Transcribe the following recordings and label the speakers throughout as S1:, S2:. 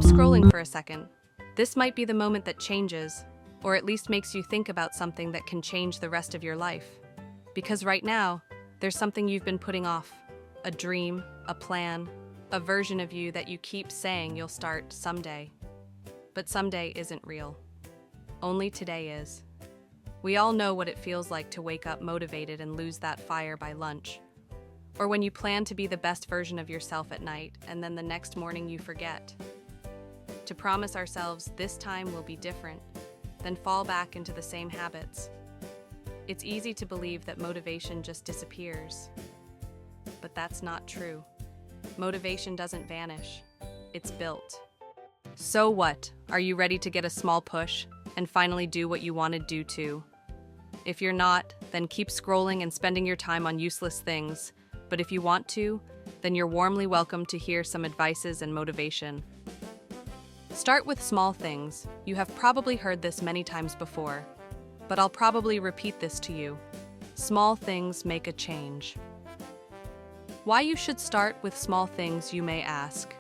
S1: Stop scrolling for a second. This might be the moment that changes, or at least makes you think about something that can change the rest of your life. Because right now, there's something you've been putting off. A dream, a plan, a version of you that you keep saying you'll start someday. But someday isn't real. Only today is. We all know what it feels like to wake up motivated and lose that fire by lunch. Or when you plan to be the best version of yourself at night, and then the next morning you forget. To promise ourselves this time will be different, then fall back into the same habits. It's easy to believe that motivation just disappears. But that's not true. Motivation doesn't vanish. It's built. So what? Are you ready to get a small push and finally do what you want to do too? If you're not, then keep scrolling and spending your time on useless things. But if you want to, then you're warmly welcome to hear some advices and motivation. Start with small things. You have probably heard this many times before, but I'll probably repeat this to you. Small things make a change. Why you should start with small things, you may ask.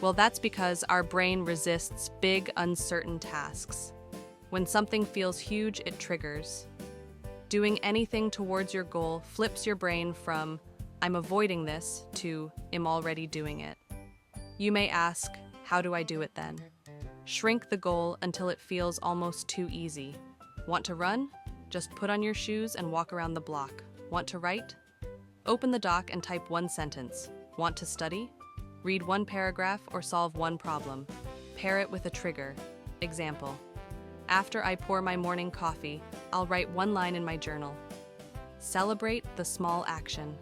S1: Well, that's because our brain resists big, uncertain tasks. When something feels huge, it triggers. Doing anything towards your goal flips your brain from, I'm avoiding this, to, I'm already doing it. You may ask, how do I do it then? Shrink the goal until it feels almost too easy. Want to run? Just put on your shoes and walk around the block. Want to write? Open the doc and type one sentence. Want to study? Read one paragraph or solve one problem. Pair it with a trigger. Example: after I pour my morning coffee, I'll write one line in my journal. Celebrate the small action.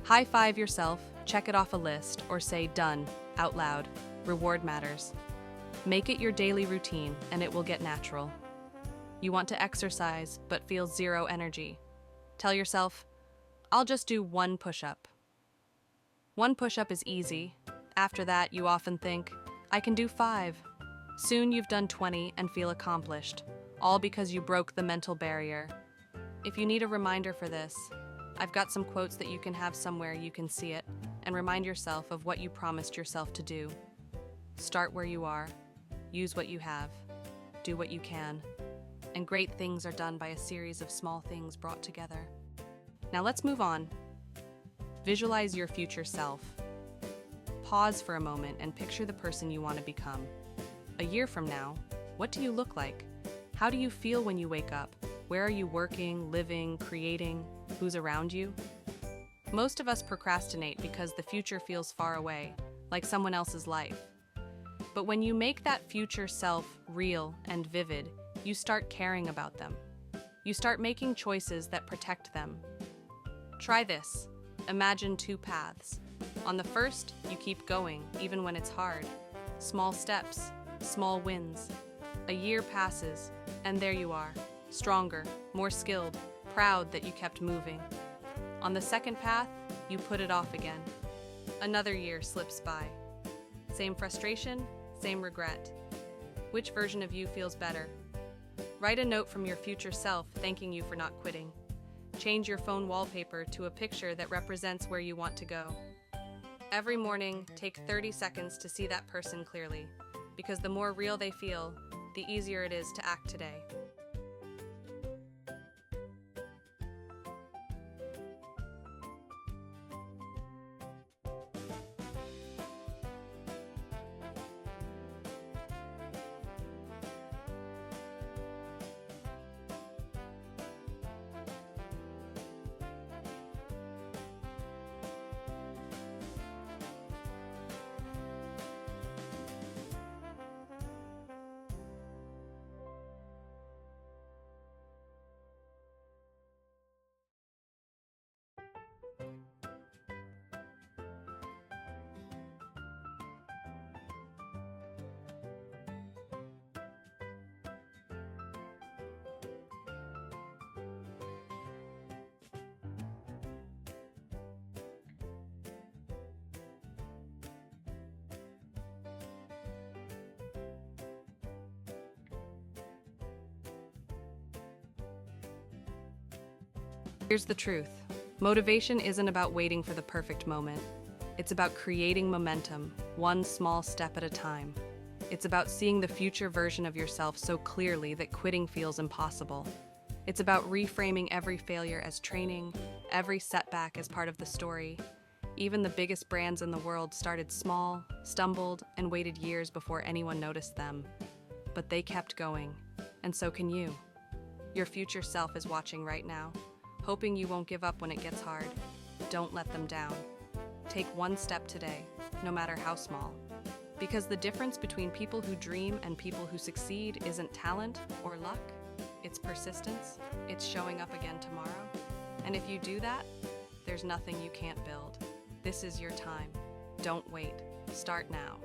S1: High-five yourself, check it off a list, or say done out loud. Reward matters. Make it your daily routine and it will get natural. You want to exercise but feel zero energy. Tell yourself, I'll just do one push-up. One push-up is easy. After that, you often think, I can do 5. Soon you've done 20 and feel accomplished, all because you broke the mental barrier. If you need a reminder for this, I've got some quotes that you can have somewhere you can see it and remind yourself of what you promised yourself to do. Start where you are, use what you have, do what you can, and great things are done by a series of small things brought together. Now let's move on. Visualize your future self. Pause for a moment and picture the person you want to become. A year from now, what do you look like? How do you feel when you wake up? Where are you working, living, creating? Who's around you? Most of us procrastinate because the future feels far away, like someone else's life. But when you make that future self real and vivid, you start caring about them. You start making choices that protect them. Try this. Imagine 2 paths. On the first, you keep going, even when it's hard. Small steps, small wins. A year passes, and there you are, stronger, more skilled, proud that you kept moving. On the second path, you put it off again. Another year slips by. Same frustration, same regret. Which version of you feels better? Write a note from your future self thanking you for not quitting. Change your phone wallpaper to a picture that represents where you want to go. Every morning, take 30 seconds to see that person clearly, because the more real they feel, the easier it is to act today. Here's the truth. Motivation isn't about waiting for the perfect moment. It's about creating momentum, one small step at a time. It's about seeing the future version of yourself so clearly that quitting feels impossible. It's about reframing every failure as training, every setback as part of the story. Even the biggest brands in the world started small, stumbled, and waited years before anyone noticed them. But they kept going, and so can you. Your future self is watching right now, hoping you won't give up when it gets hard. Don't let them down. Take one step today, no matter how small. Because the difference between people who dream and people who succeed isn't talent or luck, it's persistence, it's showing up again tomorrow. And if you do that, there's nothing you can't build. This is your time. Don't wait. Start now.